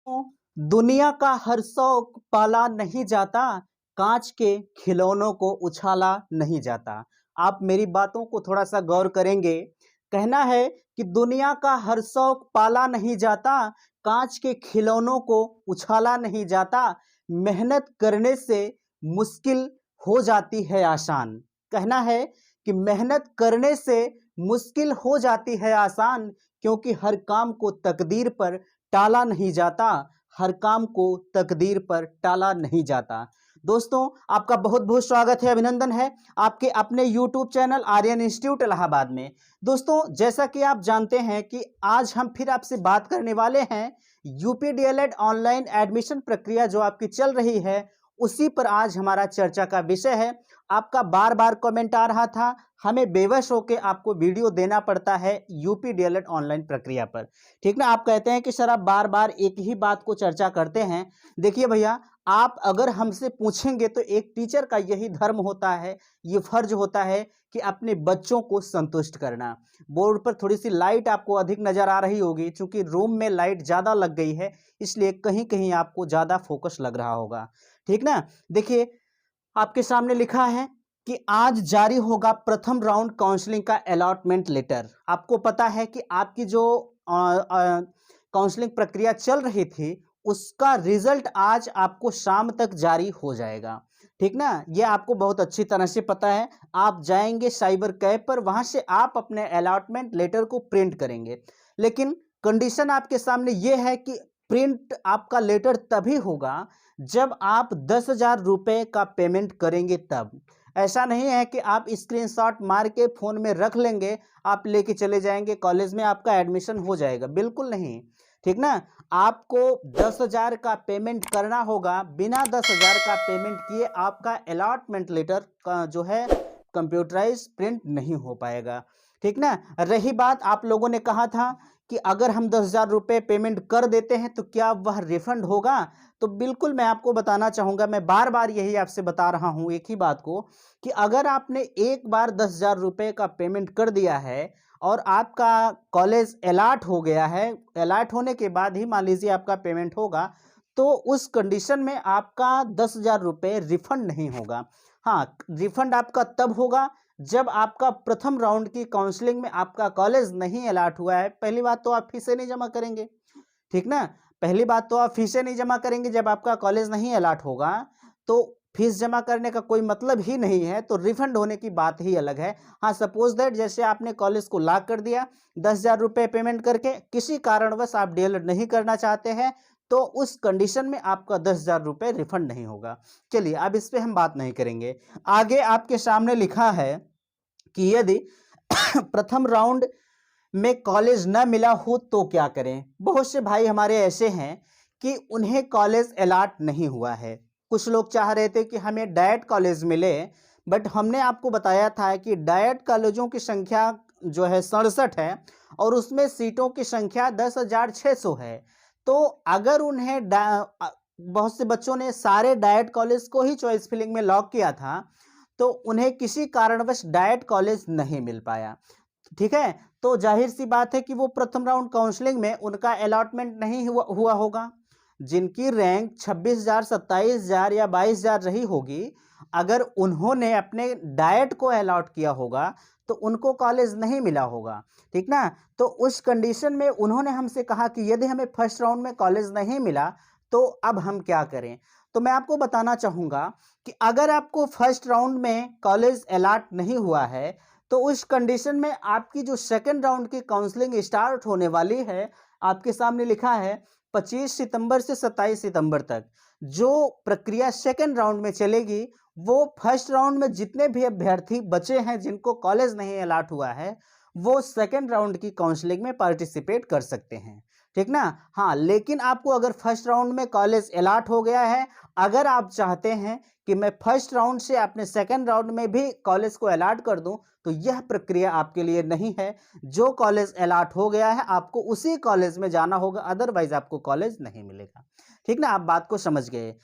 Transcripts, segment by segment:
दुनिया का हर शौक पाला नहीं जाता, कांच के खिलौनों को उछाला नहीं जाता। आप मेरी बातों को थोड़ा सा गौर करेंगे। कहना है कि दुनिया का हर शौक पाला नहीं जाता, कांच के खिलौनों को उछाला नहीं जाता, मेहनत करने से मुश्किल हो जाती है आसान। कहना है कि मेहनत करने से मुश्किल हो जाती है आसान, क्योंकि हर काम को तकदीर पर टाला नहीं जाता, हर काम को तकदीर पर टाला नहीं जाता। दोस्तों, आपका बहुत बहुत स्वागत है, अभिनंदन है आपके अपने YouTube channel Aryan institute Allahabad में। दोस्तों, जैसा कि आप जानते हैं कि आज हम फिर आपसे बात करने वाले हैं यूपी डीएलएड ऑनलाइन एडमिशन प्रक्रिया जो आपकी चल रही है, उसी पर आज हमारा चर्चा का विषय है। आपका बार बार कमेंट आ रहा था, हमें बेवश होकर आपको वीडियो देना पड़ता है यूपी डीएलएड ऑनलाइन प्रक्रिया पर। ठीक ना, आप कहते हैं कि सर आप बार बार एक ही बात को चर्चा करते हैं। देखिए भैया, आप अगर हमसे पूछेंगे तो एक टीचर का यही धर्म होता है, ये फर्ज होता है कि अपने बच्चों को संतुष्ट करना। बोर्ड पर थोड़ी सी लाइट आपको अधिक नजर आ रही होगी, क्योंकि रूम में लाइट ज़्यादा लग गई है, इसलिए कहीं कहीं आपको ज़्यादा फोकस लग रहा होगा। ठीक ना, देखिए आपके सामने लिखा है कि आज जारी होगा प्रथम राउंड काउंसलिंग का अलॉटमेंट लेटर। आपको पता है कि आपकी जो काउंसलिंग प्रक्रिया चल रही थी, उसका रिजल्ट आज आपको शाम तक जारी हो जाएगा। ठीक ना, ये आपको बहुत अच्छी तरह से पता है। आप जाएंगे साइबर कैफ पर, वहां से आप अपने अलॉटमेंट लेटर को प्रिंट करेंगे। लेकिन कंडीशन आपके सामने ये है कि प्रिंट आपका लेटर तभी होगा जब आप 10,000 रुपये का पेमेंट करेंगे तब। ऐसा नहीं है कि आप स्क्रीनशॉट मार के फ़ोन में रख लेंगे, आप लेके चले जाएंगे कॉलेज में, आपका एडमिशन हो जाएगा, बिल्कुल नहीं। ठीक ना, आपको 10,000 का पेमेंट करना होगा। बिना 10,000 का पेमेंट किए आपका अलॉटमेंट लेटर का जो है कंप्यूटराइज प्रिंट नहीं हो पाएगा। ठीक ना, रही बात, आप लोगों ने कहा था कि अगर हम 10,000 रुपये पेमेंट कर देते हैं तो क्या वह रिफंड होगा। तो बिल्कुल मैं आपको बताना चाहूँगा, मैं बार बार यही आपसे बता रहा हूँ एक ही बात को, कि अगर आपने एक बार 10,000 रुपये का पेमेंट कर दिया है और आपका कॉलेज अलॉट हो गया है, अलॉट होने के बाद ही मान लीजिए आपका पेमेंट होगा, तो उस कंडीशन में आपका 10,000 रुपये रिफंड नहीं होगा। हाँ, रिफंड आपका तब होगा जब आपका प्रथम राउंड की काउंसलिंग में आपका कॉलेज नहीं अलॉट हुआ है। पहली बात तो आप फीसें नहीं जमा करेंगे। ठीक ना, पहली बात तो आप फीसें नहीं जमा करेंगे जब आपका कॉलेज नहीं अलॉट होगा, तो फीस जमा करने का कोई मतलब ही नहीं है, तो रिफंड होने की बात ही अलग है। हाँ, सपोज दैट जैसे आपने कॉलेज को लॉक कर दिया 10,000 रुपये पेमेंट करके, किसी कारणवश आप डीएलएड नहीं करना चाहते हैं, तो उस कंडीशन में आपका 10,000 रुपये रिफंड नहीं होगा। चलिए, अब इस पर हम बात नहीं करेंगे। आगे आपके सामने लिखा है कि यदि प्रथम राउंड में कॉलेज न मिला हो तो क्या करें। बहुत से भाई हमारे ऐसे हैं कि उन्हें कॉलेज अलॉट नहीं हुआ है। कुछ लोग चाह रहे थे कि हमें डायट कॉलेज मिले, बट हमने आपको बताया था कि डायट कॉलेजों की संख्या जो है 67 है और उसमें सीटों की संख्या 10,600 है। तो अगर उन्हें बहुत से बच्चों ने सारे डायट कॉलेज को ही चॉइस फिलिंग में लॉक किया था, तो उन्हें किसी कारणवश डायट कॉलेज नहीं मिल पाया। ठीक है, तो जाहिर सी बात है कि वो प्रथम राउंड काउंसलिंग में उनका अलॉटमेंट नहीं हुआ होगा। जिनकी रैंक 26,000, 27,000 या 22,000 रही होगी, अगर उन्होंने अपने डाइट को अलॉट किया होगा तो उनको कॉलेज नहीं मिला होगा। ठीक ना, तो उस कंडीशन में उन्होंने हमसे कहा कि यदि हमें फर्स्ट राउंड में कॉलेज नहीं मिला तो अब हम क्या करें। तो मैं आपको बताना चाहूँगा कि अगर आपको फर्स्ट राउंड में कॉलेज अलॉट नहीं हुआ है, तो उस कंडीशन में आपकी जो सेकंड राउंड की काउंसलिंग स्टार्ट होने वाली है, आपके सामने लिखा है 25 सितंबर से 27 सितंबर तक जो प्रक्रिया सेकंड राउंड में चलेगी, वो फर्स्ट राउंड में जितने भी अभ्यर्थी बचे हैं जिनको कॉलेज नहीं अलॉट हुआ है, वो सेकंड राउंड की काउंसलिंग में पार्टिसिपेट कर सकते हैं। ठीक ना, हाँ, लेकिन आपको अगर फर्स्ट राउंड में कॉलेज अलॉट हो गया है, अगर आप चाहते हैं कि मैं फर्स्ट राउंड से अपने सेकंड राउंड में भी कॉलेज को अलॉट कर दूं, तो यह प्रक्रिया आपके लिए नहीं है। जो कॉलेज अलॉट हो गया है आपको उसी कॉलेज में जाना होगा, अदरवाइज आपको कॉलेज नहीं मिलेगा। ठीक ना, आप बात को समझ गए।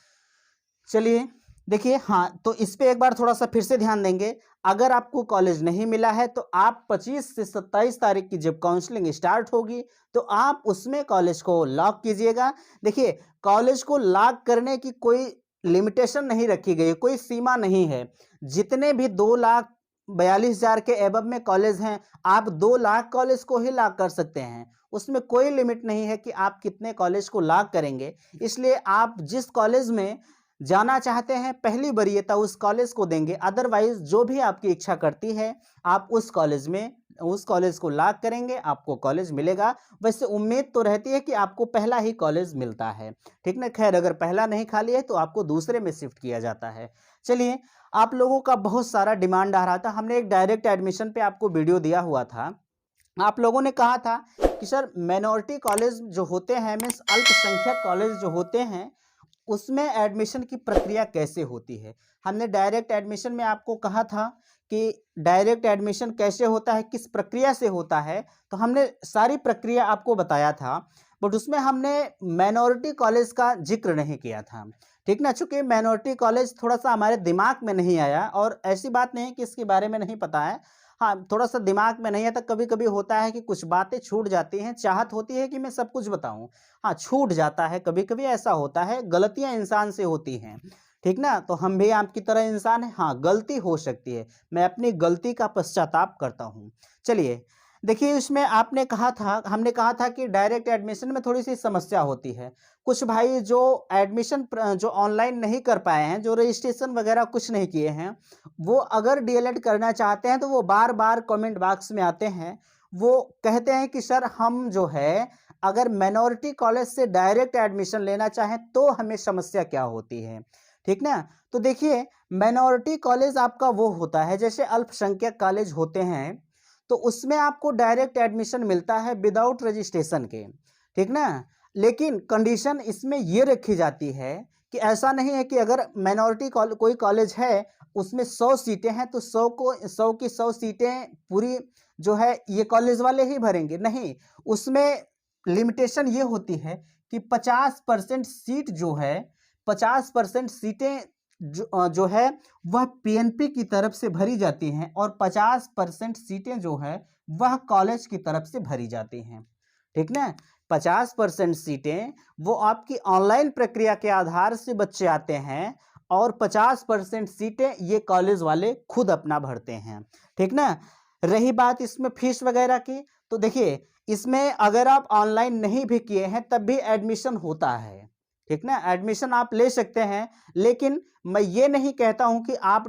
चलिए, देखिए, हाँ, तो इस पे एक बार थोड़ा-सा फिर से ध्यान देंगे। अगर आपको कॉलेज नहीं मिला है, तो आप 25 से 27 तारीख की जब काउंसलिंग स्टार्ट होगी, तो आप उसमें कॉलेज को लॉक कीजिएगा। देखिए, कॉलेज को लॉक करने की कोई लिमिटेशन नहीं रखी गई है, कोई सीमा नहीं है। जितने भी 2,42,000 के एबव में कॉलेज हैं, आप 2 लाख कॉलेज को ही लॉक कर सकते हैं। उसमें कोई लिमिट नहीं है कि आप कितने कॉलेज को लॉक करेंगे। इसलिए आप जिस कॉलेज में जाना चाहते हैं, पहली वरीयता उस कॉलेज को देंगे। अदरवाइज जो भी आपकी इच्छा करती है, आप उस कॉलेज को लॉक करेंगे, आपको कॉलेज मिलेगा। वैसे उम्मीद तो रहती है कि आपको पहला ही कॉलेज मिलता है, ठीक ना? खैर, अगर पहला नहीं खाली है तो आपको दूसरे में शिफ्ट किया जाता है। चलिए, आप लोगों का बहुत सारा डिमांड आ रहा था। हमने एक डायरेक्ट एडमिशन पे आपको वीडियो दिया हुआ था। आप लोगों ने कहा था कि सर, माइनॉरिटी कॉलेज जो होते हैं, मीन्स अल्पसंख्यक कॉलेज जो होते हैं, उसमें एडमिशन की प्रक्रिया कैसे होती है? हमने डायरेक्ट एडमिशन में आपको कहा था कि डायरेक्ट एडमिशन कैसे होता है, किस प्रक्रिया से होता है, तो हमने सारी प्रक्रिया आपको बताया था, बट उसमें हमने माइनॉरिटी कॉलेज का जिक्र नहीं किया था, ठीक ना? चूंकि माइनॉरिटी कॉलेज थोड़ा सा हमारे दिमाग में नहीं आया, और ऐसी बात नहीं कि इसके बारे में नहीं पता है। हाँ, थोड़ा सा दिमाग में नहीं है, तो कभी कभी होता है कि कुछ बातें छूट जाती हैं। चाहत होती है कि मैं सब कुछ बताऊं, हाँ, छूट जाता है, कभी-कभी ऐसा होता है, गलतियाँ इंसान से होती हैं, ठीक ना? तो हम भी आपकी तरह इंसान हैं, हाँ, गलती हो सकती है, मैं अपनी गलती का पश्चाताप करता हूँ। चलिए, देखिए, इसमें हमने कहा था कि डायरेक्ट एडमिशन में थोड़ी-सी समस्या होती है। कुछ भाई जो जो ऑनलाइन नहीं कर पाए हैं, जो रजिस्ट्रेशन वगैरह कुछ नहीं किए हैं, वो अगर डीएलएड करना चाहते हैं, तो वो बार-बार कमेंट बॉक्स में आते हैं। वो कहते हैं कि सर, हम जो है अगर माइनॉरिटी कॉलेज से डायरेक्ट एडमिशन लेना चाहें तो हमें समस्या क्या होती है, ठीक ना? तो देखिए, माइनॉरिटी कॉलेज आपका वो होता है जैसे अल्पसंख्यक कॉलेज होते हैं, तो उसमें आपको डायरेक्ट एडमिशन मिलता है विदाउट रजिस्ट्रेशन के, ठीक ना? लेकिन कंडीशन इसमें ये रखी जाती है कि ऐसा नहीं है कि अगर कोई कॉलेज है, उसमें 100 सीटें हैं, तो 100 की 100 सीटें पूरी जो है ये कॉलेज वाले ही भरेंगे, नहीं। उसमें लिमिटेशन ये होती है कि 50% सीट जो है, 50% सीटें जो है वह पीएनपी की तरफ से भरी जाती हैं, और 50% सीटें जो है वह कॉलेज की तरफ से भरी जाती हैं, ठीक ना? 50% सीटें वो आपकी ऑनलाइन प्रक्रिया के आधार से बच्चे आते हैं, और 50% सीटें ये कॉलेज वाले खुद अपना भरते हैं, ठीक ना? रही बात इसमें फीस वगैरह की, तो देखिए, इसमें अगर आप ऑनलाइन नहीं भी किए हैं, तब भी एडमिशन होता है, ठीक ना? एडमिशन आप ले सकते हैं, लेकिन मैं ये नहीं कहता हूं कि आप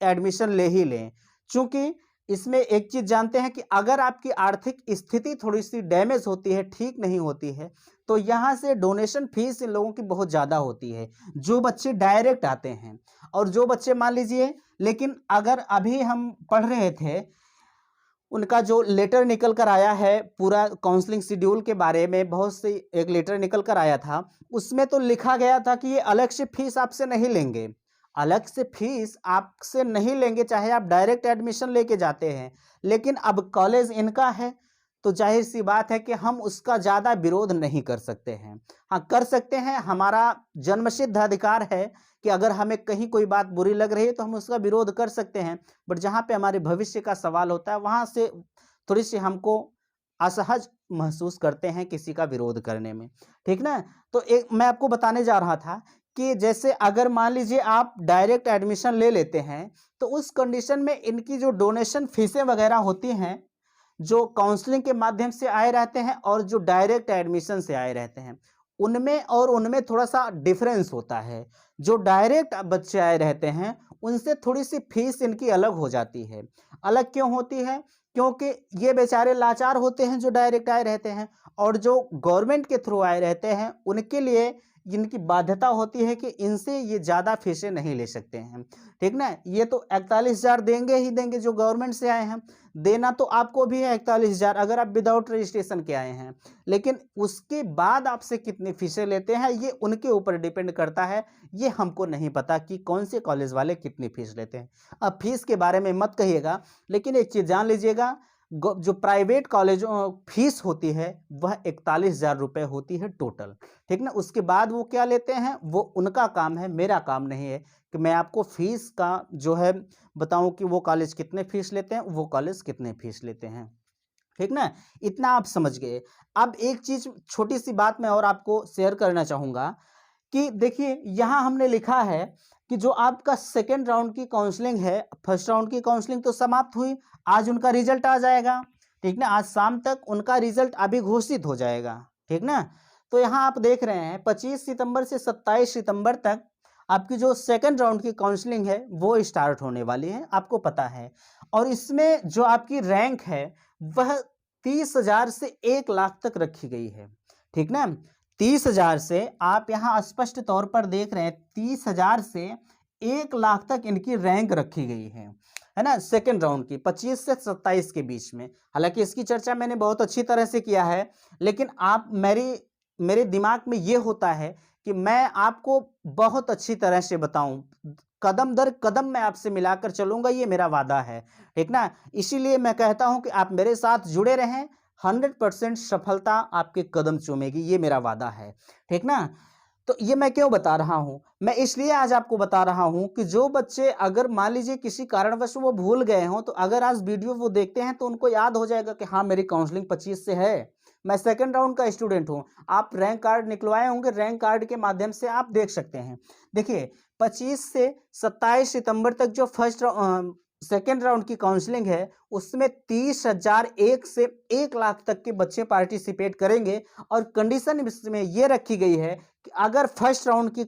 एडमिशन ले ही लें, क्योंकि इसमें एक चीज जानते हैं कि अगर आपकी आर्थिक स्थिति थोड़ी सी डैमेज होती है, ठीक नहीं होती है, तो यहाँ से डोनेशन फीस इन लोगों की बहुत ज़्यादा होती है, जो बच्चे डायरेक्ट आते हैं। और जो बच्चे मान लीजिए, लेकिन अगर अभी हम पढ़ रहे थे, उनका जो लेटर निकल कर आया है पूरा काउंसलिंग शेड्यूल के बारे में, बहुत से एक लेटर निकल कर आया था, उसमें तो लिखा गया था कि ये अलग से फीस आपसे नहीं लेंगे, अलग से फीस आपसे नहीं लेंगे, चाहे आप डायरेक्ट एडमिशन लेके जाते हैं। लेकिन अब कॉलेज इनका है, तो जाहिर सी बात है कि हम उसका ज़्यादा विरोध नहीं कर सकते हैं। हाँ, कर सकते हैं, हमारा जन्मसिद्ध अधिकार है कि अगर हमें कहीं कोई बात बुरी लग रही है तो हम उसका विरोध कर सकते हैं, बट जहाँ पे हमारे भविष्य का सवाल होता है, वहाँ से थोड़ी सी हमको असहज महसूस करते हैं किसी का विरोध करने में, ठीक ना? तो एक मैं आपको बताने जा रहा था कि जैसे अगर मान लीजिए आप डायरेक्ट एडमिशन ले लेते हैं, तो उस कंडीशन में इनकी जो डोनेशन फीसें वगैरह होती हैं, जो काउंसलिंग के माध्यम से आए रहते हैं और जो डायरेक्ट एडमिशन से आए रहते हैं, उनमें थोड़ा सा डिफरेंस होता है। जो डायरेक्ट बच्चे आए रहते हैं, उनसे थोड़ी सी फीस इनकी अलग हो जाती है। अलग क्यों होती है? क्योंकि ये बेचारे लाचार होते हैं जो डायरेक्ट आए रहते हैं, और जो गवर्नमेंट के थ्रू आए रहते हैं, उनके लिए इनकी बाध्यता होती है कि इनसे ये ज़्यादा फीसें नहीं ले सकते हैं, ठीक ना? ये तो 41,000 देंगे ही देंगे जो गवर्नमेंट से आए हैं, देना तो आपको भी है 41,000 अगर आप विदाउट रजिस्ट्रेशन के आए हैं, लेकिन उसके बाद आपसे कितनी फीसें लेते हैं ये उनके ऊपर डिपेंड करता है। ये हमको नहीं पता कि कौन से कॉलेज वाले कितनी फीस लेते हैं। अब फीस के बारे में मत कहिएगा, लेकिन एक चीज़ जान लीजिएगा, जो प्राइवेट कॉलेजों फीस होती है वह 41,000 रुपये होती है टोटल, ठीक ना। उसके बाद वो क्या लेते हैं वो उनका काम है, मेरा काम नहीं है कि मैं आपको फीस का जो है बताऊं कि वो कॉलेज कितने फीस लेते हैं, वो कॉलेज कितने फीस लेते हैं, ठीक ना। इतना आप समझ गए। अब एक चीज छोटी सी बात मैं और आपको शेयर करना चाहूंगा कि देखिए यहाँ हमने लिखा है कि जो आपका सेकेंड राउंड की काउंसलिंग है, फर्स्ट राउंड की काउंसलिंग तो समाप्त हुई, आज उनका रिजल्ट आ जाएगा, ठीक ना। आज शाम तक उनका रिजल्ट अभी घोषित हो जाएगा, ठीक ना। तो यहाँ आप देख रहे हैं 25 सितंबर से 27 सितंबर तक आपकी जो सेकेंड राउंड की काउंसलिंग है वो स्टार्ट होने वाली है, आपको पता है। और इसमें जो आपकी रैंक है वह 30,000 से 1 लाख तक रखी गई है, ठीक ना। 30,000 से आप यहाँ स्पष्ट तौर पर देख रहे हैं 30,000 से 1 लाख तक इनकी रैंक रखी गई है ना, सेकेंड राउंड की 25 से 27 के बीच में। हालांकि इसकी चर्चा मैंने बहुत अच्छी तरह से किया है, लेकिन आप मेरे दिमाग में ये होता है कि मैं आपको बहुत अच्छी तरह से बताऊं, कदम दर कदम मैं आपसे मिलाकर चलूंगा, ये मेरा वादा है, ठीक ना। इसीलिए मैं कहता हूं कि आप मेरे साथ जुड़े रहें, 100% सफलता आपके कदम चूमेगी, ये मेरा वादा है, ठीक ना। तो ये मैं क्यों बता रहा हूं, मैं इसलिए आज आपको बता रहा हूं कि जो बच्चे अगर मान लीजिए किसी कारणवश वो भूल गए हों, तो अगर आज वीडियो वो देखते हैं तो उनको याद हो जाएगा कि हाँ मेरी काउंसलिंग 25 से है, मैं सेकंड राउंड का स्टूडेंट हूं। आप रैंक कार्ड निकलवाए होंगे, रैंक कार्ड के माध्यम से आप देख सकते हैं। देखिए 25 से 27 सितंबर तक जो सेकेंड राउंड की काउंसलिंग है उसमें 30,000 से 1 लाख तक के बच्चे पार्टिसिपेट करेंगे। और कंडीशन इसमें यह रखी गई है कि अगर फर्स्ट राउंड की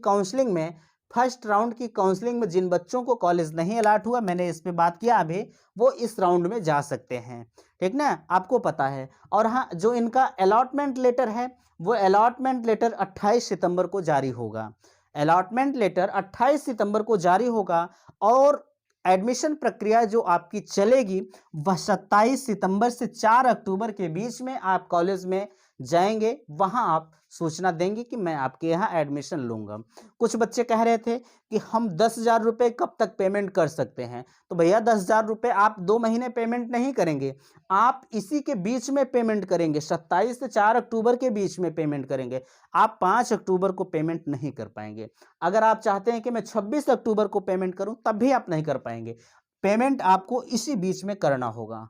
काउंसलिंग में जिन बच्चों को कॉलेज नहीं अलॉट हुआ, मैंने इस पे बात किया अभी, वो इस राउंड में जा सकते हैं, ठीक ना, आपको पता है। और हाँ, जो इनका अलॉटमेंट लेटर है वो अलॉटमेंट लेटर 28 सितंबर को जारी होगा। अलॉटमेंट लेटर 28 सितंबर को जारी होगा और एडमिशन प्रक्रिया जो आपकी चलेगी वह 27 सितंबर से 4 अक्टूबर के बीच में आप कॉलेज में जाएंगे, वहां आप सूचना देंगे कि मैं आपके यहाँ एडमिशन लूंगा। कुछ बच्चे कह रहे थे कि हम 10,000 रुपये कब तक पेमेंट कर सकते हैं, तो भैया 10,000 रुपये आप 2 महीने पेमेंट नहीं करेंगे, आप इसी के बीच में पेमेंट करेंगे, 27 से 4 अक्टूबर के बीच में पेमेंट करेंगे। आप 5 अक्टूबर को पेमेंट नहीं कर पाएंगे। अगर आप चाहते हैं कि मैं 26 अक्टूबर को पेमेंट करूं तब भी आप नहीं कर पाएंगे। पेमेंट आपको इसी बीच में करना होगा,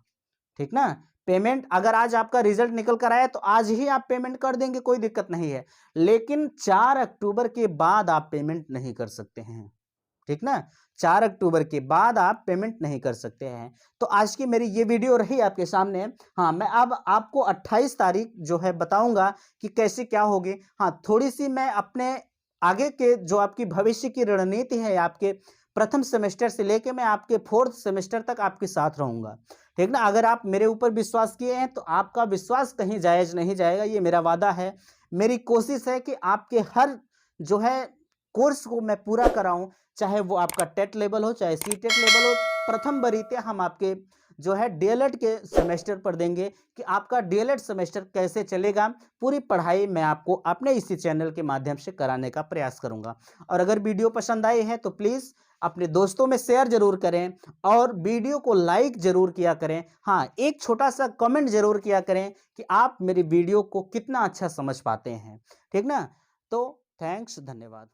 ठीक ना। पेमेंट अगर आज आपका रिजल्ट निकल कर आया तो आज ही आप पेमेंट कर देंगे, कोई दिक्कत नहीं है, लेकिन 4 अक्टूबर के बाद आप पेमेंट नहीं कर सकते हैं, ठीक ना। 4 अक्टूबर के बाद आप पेमेंट नहीं कर सकते हैं। तो आज की मेरी ये वीडियो रही आपके सामने। हाँ, मैं अब आपको 28 तारीख जो है बताऊंगा कि कैसे क्या होगी। हाँ, थोड़ी सी मैं अपने आगे के जो आपकी भविष्य की रणनीति है, आपके प्रथम सेमेस्टर से लेके मैं आपके 4th सेमेस्टर तक आपके साथ रहूंगा, ठीक ना। अगर आप मेरे ऊपर विश्वास किए हैं तो आपका विश्वास कहीं जायज नहीं जाएगा, ये मेरा वादा है। मेरी कोशिश है कि आपके हर जो है कोर्स को मैं पूरा कराऊं, चाहे वो आपका टेट लेवल हो चाहे सीटेट लेवल हो। प्रथम बरीते हम आपके जो है डीएलएड के सेमेस्टर पर देंगे कि आपका डीएलएड सेमेस्टर कैसे चलेगा, पूरी पढ़ाई मैं आपको अपने इसी चैनल के माध्यम से कराने का प्रयास करूंगा। और अगर वीडियो पसंद आई है तो प्लीज़ अपने दोस्तों में शेयर जरूर करें और वीडियो को लाइक जरूर किया करें। हाँ, एक छोटा सा कमेंट जरूर किया करें कि आप मेरी वीडियो को कितना अच्छा समझ पाते हैं, ठीक ना। तो थैंक्स, धन्यवाद।